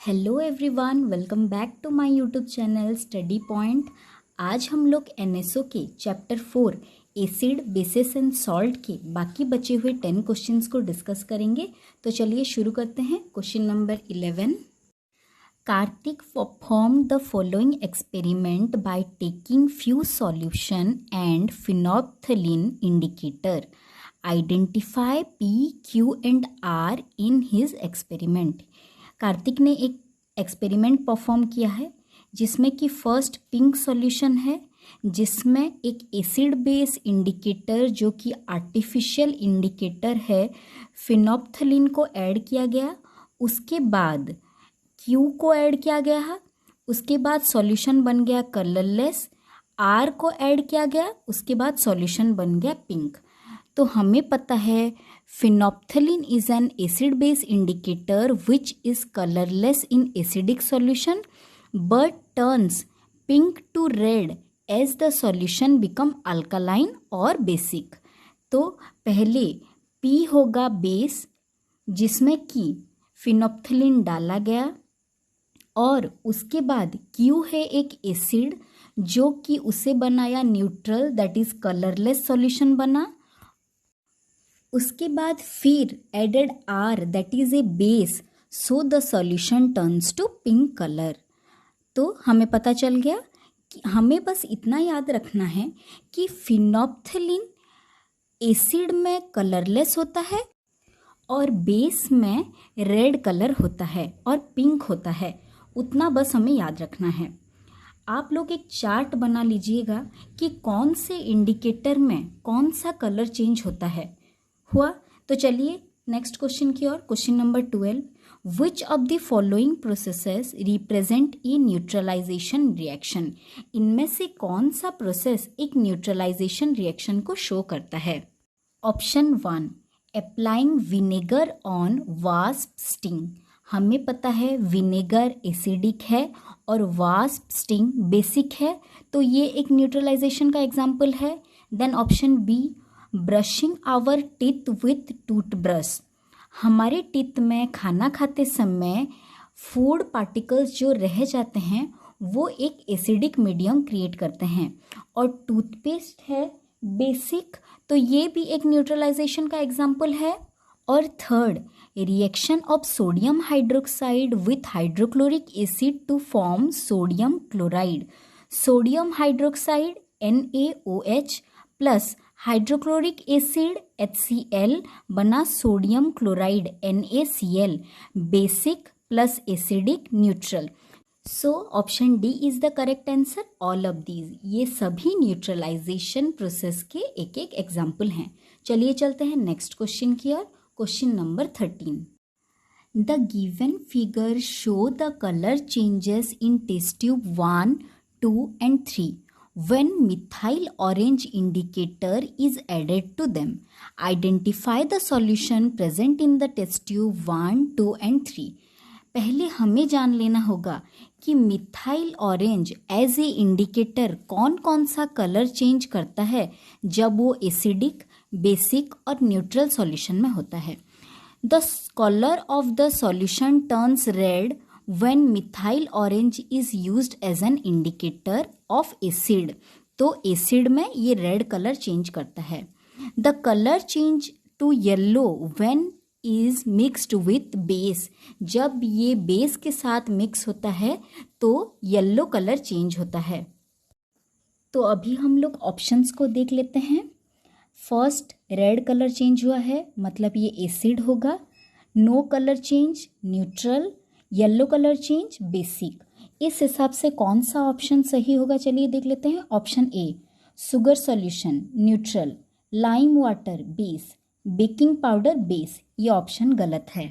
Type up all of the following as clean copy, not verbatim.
Hello everyone, welcome back to my YouTube channel study point. आज हम लोग NSO के chapter 4 acid bases and salt के बाकी बचे हुए 10 क्वेश्चंस को डिस्कस करेंगे। तो चलिए शुरू करते हैं। Question number 11, Kartik perform the following experiment by taking few solution and phenolphthalein indicator. Identify P Q and R in his experiment. Kartik ने एक एक्सपेरिमेंट परफॉर्म किया है जिसमें कि फर्स्ट पिंक सॉल्यूशन है, जिसमें एक एसिड बेस इंडिकेटर जो कि आर्टिफिशियल इंडिकेटर है फिनोप्थलीन को ऐड किया गया। उसके बाद क्यू को ऐड किया गया है। उसके बाद सॉल्यूशन बन गया कलरलेस। आर को ऐड किया गया, उसके बाद सॉल्यूशन बन गया पिंक। तो हमें पता है phenolphthalein is an acid base indicator which is colorless in acidic solution but turns pink to red as the solution become alkaline or basic। तो पहले P होगा बेस जिसमें कि phenolphthalein डाला गया, और उसके बाद Q है एक एसिड जो कि उसे बनाया neutral, that is colourless solution बना। उसके बाद फिर added R that is a base, so the solution turns to pink colour. तो हमें पता चल गया कि हमें बस इतना याद रखना है कि फिनोप्थलीन एसिड में कलरलेस होता है और बेस में रेड कलर होता है और पिंक होता है। उतना बस हमें याद रखना है। आप लोग एक चार्ट बना लीजिएगा कि कौन से इंडिकेटर में कौन सा कलर चेंज होता है। हुआ? तो चलिए नेक्स्ट क्वेश्चन की ओर। Question number 12, which of the following processes represent a neutralization reaction. इनमें से कौन सा प्रोसेस एक न्यूट्रलाइजेशन रिएक्शन को शो करता है। Option 1, applying vinegar on wasp sting. हमें पता है विनेगर एसिडिक है और वास्प स्टिंग बेसिक है, तो ये एक न्यूट्रलाइजेशन का एग्जाम्पल है। Then option B, brushing our teeth with toothbrush. हमारे टीथ में खाना खाते समय फूड पार्टिकल्स जो रह जाते हैं वो एक एसिडिक मीडियम क्रिएट करते हैं, और टूथपेस्ट है बेसिक, तो ये भी एक न्यूट्रलाइजेशन का एग्जाम्पल है। और third, reaction of sodium hydroxide with hydrochloric acid to form sodium chloride. Sodium hydroxide NaOH plus hydrochloric acid HCl बना sodium chloride NaCl, basic plus acidic neutral. So option D is the correct answer. All of these, ये सभी neutralisation process के एक एक example हैं। चलिए चलते हैं नेक्स्ट क्वेश्चन की ओर। Question number 13, the given figure show the colour changes in test tube 1, 2 and 3 when methyl orange indicator is added to them. Identify the solution present in the test tube 1, 2 and 3। पहले हमें जान लेना होगा कि methyl orange as a indicator कौन कौन सा colour change करता है जब वो एसिडिक, बेसिक और न्यूट्रल सॉल्यूशन में होता है। The colour of the solution turns red when methyl orange is used as an indicator of acid। तो एसिड में ये रेड कलर चेंज करता है। The colour change to yellow when is mixed with base। जब ये base के साथ mix होता है तो येलो कलर चेंज होता है। तो अभी हम लोग ऑप्शंस को देख लेते हैं। फर्स्ट, रेड कलर चेंज हुआ है, मतलब ये एसिड होगा। No colour change neutral, yellow colour change basic. इस हिसाब से कौन सा ऑप्शन सही होगा, चलिए देख लेते हैं। Option A, sugar solution neutral, lime water base, baking powder base, ये ऑप्शन गलत है।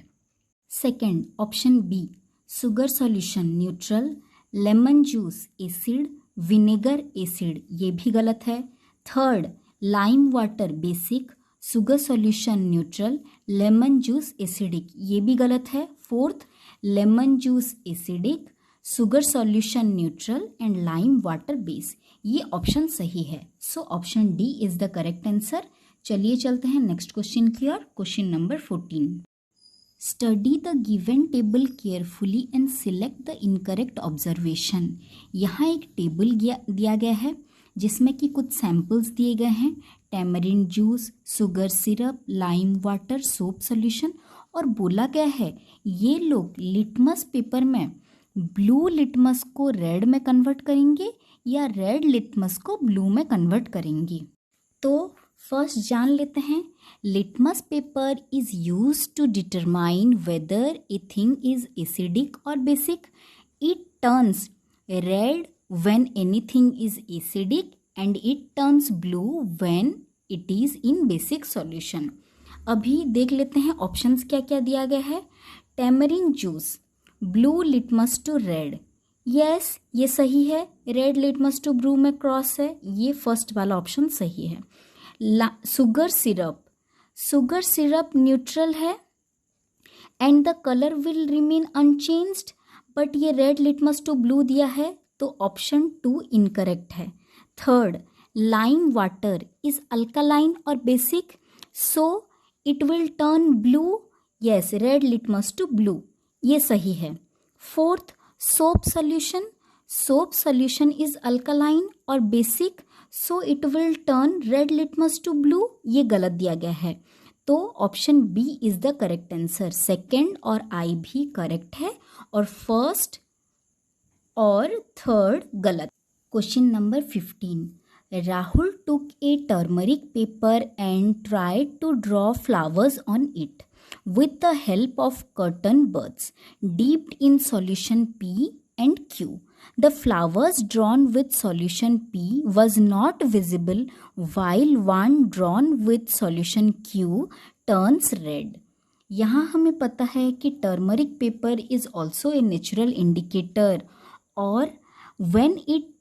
Second, option B, sugar solution neutral, lemon juice acid, vinegar acid, ये भी गलत है। Third, lime water basic, sugar solution neutral, lemon juice acidic, ये भी गलत है। Fourth, lemon juice acidic, sugar solution neutral and lime water base, ये option सही है। So option D is the correct answer. चलिए चलते हैं नेक्स्ट क्वेश्चन की ओर। Question number 14, study the given table carefully and select the incorrect observation. यहाँ एक टेबल दिया गया है जिसमें कि कुछ सैंपल्स दिए गए हैं, tamarind juice, sugar syrup, lime water, soap solution, और बोला गया है ये लोग लिटमस पेपर में ब्लू लिटमस को रेड में कन्वर्ट करेंगे या रेड लिटमस को ब्लू में कन्वर्ट करेंगे। तो फर्स्ट जान लेते हैं, litmus paper is used to determine whether a thing is acidic और basic. It turns red when anything is acidic and it turns blue when it is in basic solution। अभी देख लेते हैं ऑप्शंस क्या क्या दिया गया है। Tamarind juice blue litmus to red, yes ये सही है, रेड लिटमस टू ब्लू में क्रॉस है, ये फर्स्ट वाला ऑप्शन सही है। शुगर सिरप न्यूट्रल है and the colour will remain unchanged, but ये रेड लिटमस टू ब्लू दिया है तो ऑप्शन 2 इनकरेक्ट है। Third, lime water is alkaline और basic, so it will turn blue, yes red litmus to blue, ये सही है। Fourth, soap solution is alkaline और basic, so it will turn red litmus to blue, ये गलत दिया गया है। तो option B is the correct answer. Second और आई भी करेक्ट है और फर्स्ट और थर्ड गलत। Question number 15, Rahul took a turmeric paper and tried to draw flowers on it with the help of cotton buds dipped in solution P and Q. The flowers drawn with solution P was not visible while one drawn with solution Q turns red. यहाँ हमें पता है कि turmeric paper is also a natural indicator और when it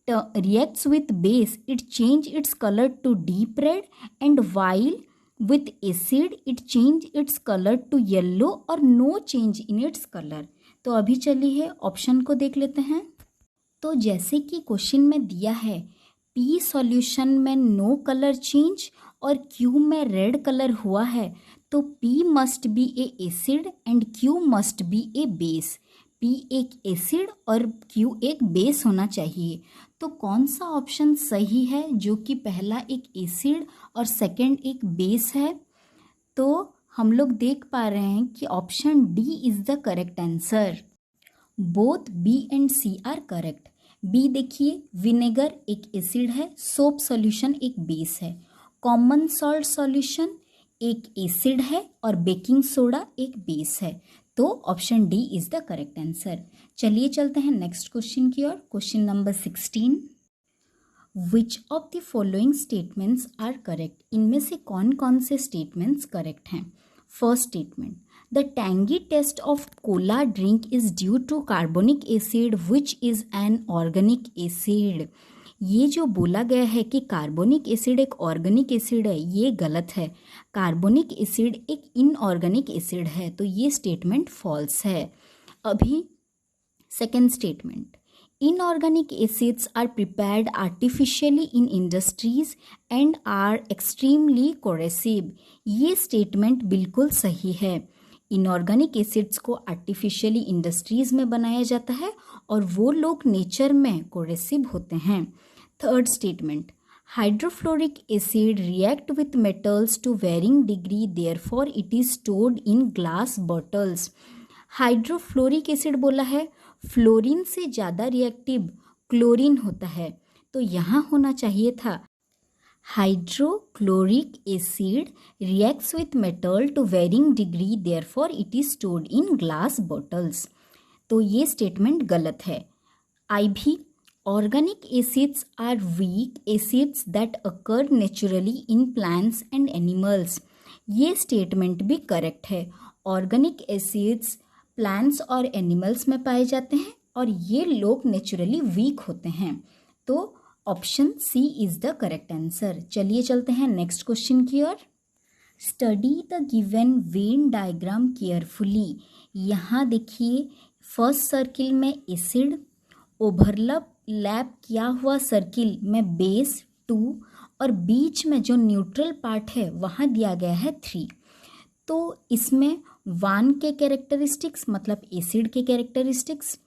reacts with base it change its color to deep red and while with acid it change its color to yellow और no change in its color। तो अभी चलिए option को देख लेते हैं। तो जैसे कि क्वेश्चन में दिया है P सॉल्यूशन में नो कलर चेंज और Q में रेड कलर हुआ है, तो P must be A acid and Q must be A base. P एक एसिड और Q एक बेस होना चाहिए। तो कौन सा ऑप्शन सही है जो कि पहला एक एसिड और सेकंड एक बेस है? तो हम लोग देख पा रहे हैं कि option D is the correct answer. Both B and C are correct. B देखिए, विनेगर एक एसिड है, सोप सॉल्यूशन एक बेस है, कॉमन सॉल्ट सॉल्यूशन एक एसिड है और बेकिंग सोडा एक बेस है। तो option D is the correct answer. चलिए चलते हैं नेक्स्ट क्वेश्चन की ओर। Question number 16, which of the following statements are correct? इनमें से कौन कौन से स्टेटमेंट्स करेक्ट हैं? First statement, the tangy taste of cola drink is due to carbonic acid which is an organic acid. ये जो बोला गया है कि कार्बोनिक एसिड एक ऑर्गेनिक एसिड है, ये गलत है। कार्बोनिक एसिड एक इनऑर्गेनिक एसिड है, तो ये स्टेटमेंट फॉल्स है। अभी second statement, inorganic acids are prepared artificially in industries and are extremely corrosive. ये स्टेटमेंट बिल्कुल सही है। इनऑर्गेनिक एसिड्स को आर्टिफिशियली इंडस्ट्रीज में बनाया जाता है और वो लोग नेचर में कोरेसिव होते हैं। Third statement, hydrofluoric acid react with metals to varying degree, therefore it is stored in glass bottles. Hydrofluoric acid बोला है, फ्लोरीन से ज़्यादा रिएक्टिव क्लोरीन होता है, तो यहाँ होना चाहिए था hydrochloric acid reacts with metal to varying degree, therefore it is stored in glass bottles। तो ये स्टेटमेंट गलत है। आई भी, organic acids are weak acids that occur naturally in plants and animals. ये स्टेटमेंट भी करेक्ट है। ऑर्गेनिक एसिड्स प्लांट्स और एनिमल्स में पाए जाते हैं और ये लोग नेचुरली वीक होते हैं। तो option C is the correct answer. चलिए चलते हैं नेक्स्ट क्वेश्चन की ओर। Study the given Venn diagram carefully. यहाँ देखिए, फर्स्ट सर्किल में एसिड, ओवरलैप किया हुआ सर्किल में बेस 2 और बीच में जो न्यूट्रल पार्ट है वहाँ दिया गया है 3। तो इसमें 1 के कैरेक्टरिस्टिक्स मतलब एसिड के कैरेक्टरिस्टिक्स,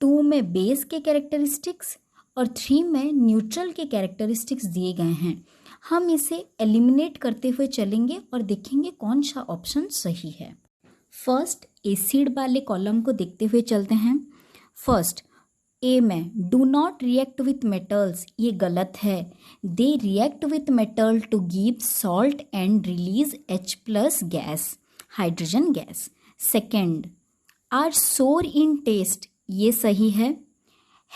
2 में बेस के कैरेक्टरिस्टिक्स और 3 में न्यूट्रल के कैरेक्टरिस्टिक्स दिए गए हैं। हम इसे एलिमिनेट करते हुए चलेंगे और देखेंगे कौन सा ऑप्शन सही है। फर्स्ट एसिड वाले कॉलम को देखते हुए चलते हैं। फर्स्ट ए में do not react with metals, ये गलत है। They react with metal to give salt and release H+ gas, hydrogen gas. Second are sour in taste, ये सही है।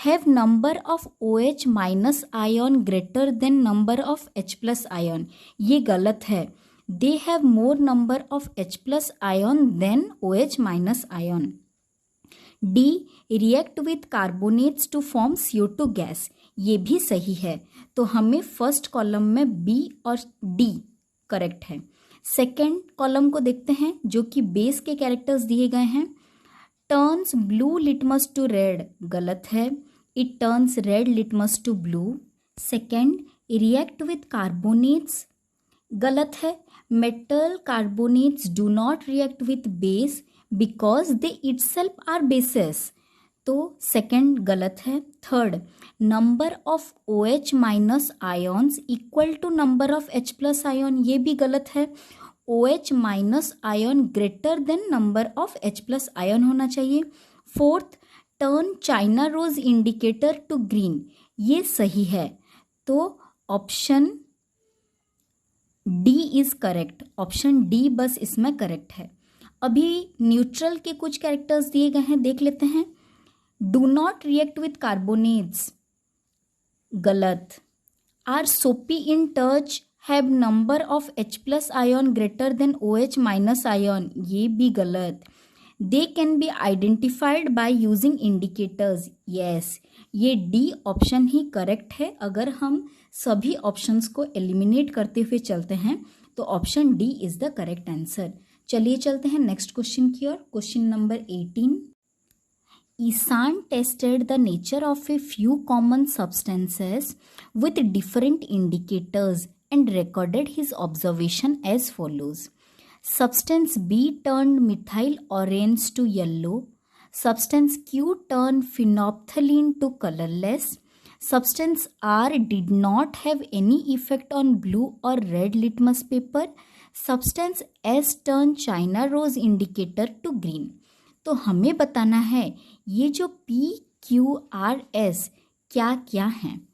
Have number of OH- ion greater than number of H+ ion, ये गलत है। They have more number of H+ ion than OH- ion. D react with carbonates to form CO2 gas, ये भी सही है। तो हमें फर्स्ट कॉलम में बी और डी करेक्ट है। सेकेंड कॉलम को देखते हैं जो कि बेस के कैरेक्टर्स दिए गए हैं। Turns blue litmus to red, गलत है। It turns red litmus to blue. Second react with carbonates, गलत है। Metal carbonates do not react with base because they itself are bases, तो सेकेंड गलत है। Third number of OH- ions equal to number of H+ ion, ये भी गलत है। OH- ion greater than number of H+ ion होना चाहिए। Fourth turn China rose indicator to green, ये सही है। तो option D is correct, option D बस इसमें करेक्ट है। अभी न्यूट्रल के कुछ कैरेक्टर्स दिए गए हैं, देख लेते हैं। Do not react with carbonates, गलत। आर सोपी in touch, have number of H+ ion greater then OH- ion, ये भी गलत। They can be identified by using indicators, yes, ये डी ऑप्शन ही करेक्ट है। अगर हम सभी ऑप्शंस को एलिमिनेट करते हुए चलते हैं तो option D is the correct answer. चलिए चलते हैं नेक्स्ट क्वेश्चन की ओर। Question number 18। Ishan tested the nature of a few common substances with different indicators and recorded his observation as follows. Substance B turned methyl orange to yellow. Substance Q turned phenolphthalein to colorless. Substance R did not have any effect on blue or red litmus paper. Substance S turned China rose indicator to green. तो हमें बताना है ये जो PQRS क्या क्या हैं।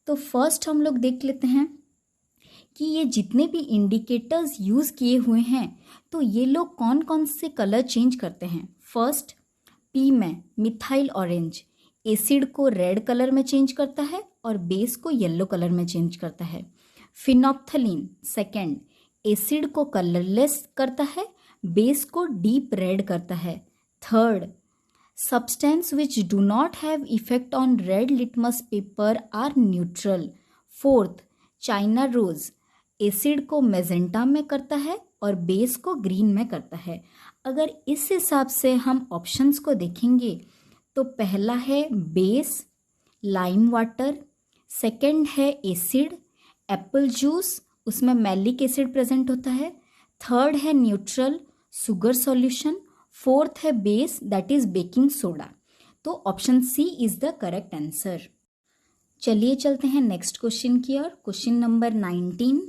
तो फर्स्ट हम लोग देख लेते हैं कि ये जितने भी इंडिकेटर्स यूज़ किए हुए हैं तो ये लोग कौन कौन से कलर चेंज करते हैं। फर्स्ट पी में मिथाइल ऑरेंज एसिड को रेड कलर में चेंज करता है और बेस को येलो कलर में चेंज करता है। फिनोप्थलीन सेकेंड एसिड को कलरलेस करता है, बेस को डीप रेड करता है। Third substance which do not have effect on red litmus paper are neutral. Fourth China rose acid को मेजेंटा में करता है और बेस को ग्रीन में करता है। अगर इस हिसाब से हम ऑप्शंस को देखेंगे तो पहला है बेस लाइम वाटर, सेकंड है एसिड एप्पल जूस, उसमें मैलिक एसिड प्रेजेंट होता है। थर्ड है न्यूट्रल शुगर सॉल्यूशन। फोर्थ है base that is baking soda. तो option C is the correct answer. चलिए चलते हैं नेक्स्ट क्वेश्चन की ओर। Question number 19।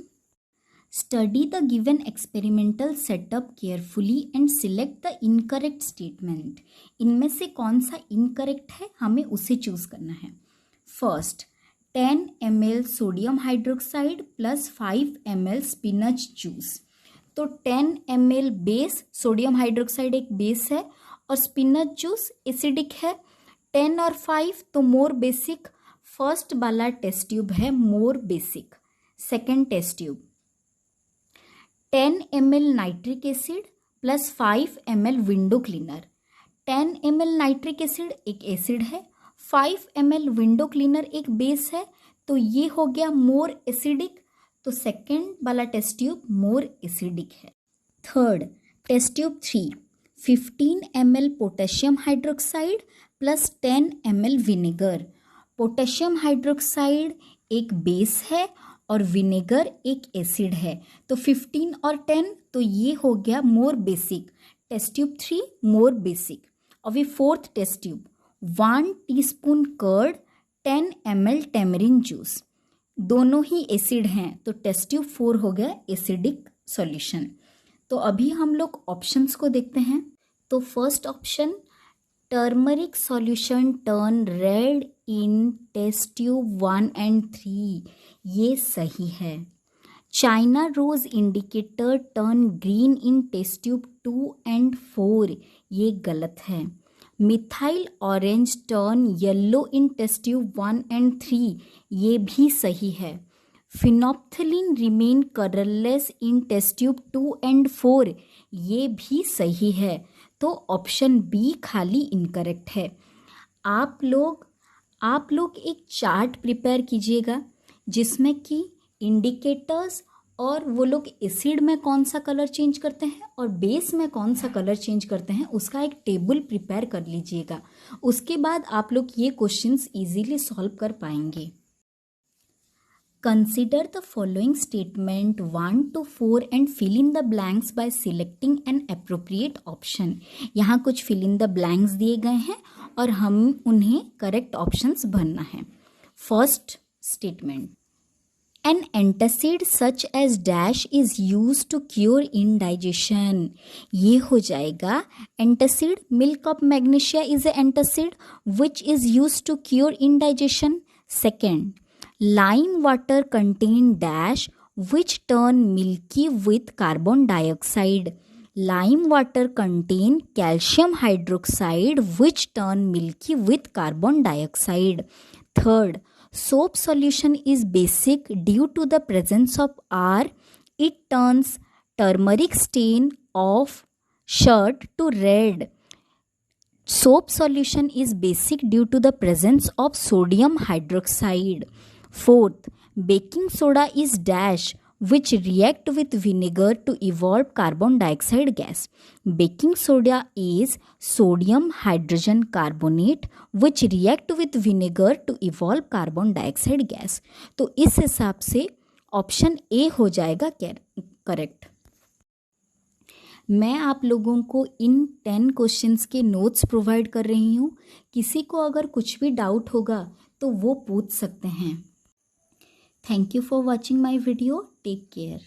Study the given experimental setup carefully and select the incorrect statement. इनमें से कौन सा इनकरेक्ट है हमें उसे चूज करना है। First 10 ml sodium hydroxide plus 5 ml spinach juice. तो 10 ml बेस, सोडियम हाइड्रोक्साइड एक बेस है और स्पिनच जूस एसिडिक है। 10 और 5 तो मोर बेसिक। फर्स्ट वाला टेस्ट ट्यूब है more basic. Second test tube 10 ml nitric acid plus 5 ml window cleaner. 10 ml nitric acid एक एसिड है, 5 ml विंडो क्लीनर एक बेस है, तो ये हो गया मोर एसिडिक। तो सेकेंड वाला टेस्ट ट्यूब मोर एसिडिक है। Third test tube 3 15 ml potassium hydroxide plus 10 ml vinegar. Potassium hydroxide एक बेस है और विनेगर एक एसिड है, तो 15 और 10 तो ये हो गया more basic. Test tube 3 more basic. अभी fourth test tube 1 teaspoon curd 10 ml tamarind juice. दोनों ही एसिड हैं तो टेस्ट ट्यूब 4 हो गया एसिडिक सॉल्यूशन. तो अभी हम लोग ऑप्शंस को देखते हैं. तो first option turmeric solution turn red in test tube 1 and 3, ये सही है. China rose indicator turn green in test tube 2 and 4, ये गलत है. Methyl orange turn yellow in test tube 1 and 3, ये भी सही है. Phenolphthalein remain colourless in test tube 2 and 4, ये भी सही है. तो ऑप्शन बी खाली इनकरेक्ट है. आप लोग एक चार्ट प्रिपेयर कीजिएगा जिसमें कि इंडिकेटर्स और वो लोग एसिड में कौन सा कलर चेंज करते हैं और बेस में कौन सा कलर चेंज करते हैं, उसका एक टेबल प्रिपेयर कर लीजिएगा. उसके बाद आप लोग ये क्वेश्चंस इजीली सॉल्व कर पाएंगे. Consider the following statement 1 to 4 and fill in the blanks by selecting an appropriate option. यहाँ कुछ fill in the blanks दिए गए हैं और हम उन्हें correct options भरना है. First statement. An antacid such as dash is used to cure indigestion. ये हो जाएगा antacid. Milk of magnesia is an antacid which is used to cure indigestion. Second. Lime water contain dash which turn milky with carbon dioxide. Lime water contain calcium hydroxide which turn milky with carbon dioxide. Third, soap solution is basic due to the presence of R. It turns turmeric stain of shirt to red. Soap solution is basic due to the presence of sodium hydroxide. Fourth, baking soda is dash which react with vinegar to evolve carbon dioxide gas. Baking soda is sodium hydrogen carbonate which react with vinegar to evolve carbon dioxide gas. तो इस हिसाब से option A हो जाएगा correct. मैं आप लोगों को इन 10 क्वेश्चंस के नोट्स प्रोवाइड कर रही हूँ. किसी को अगर कुछ भी डाउट होगा तो वो पूछ सकते हैं. Thank you for watching my video. Take care.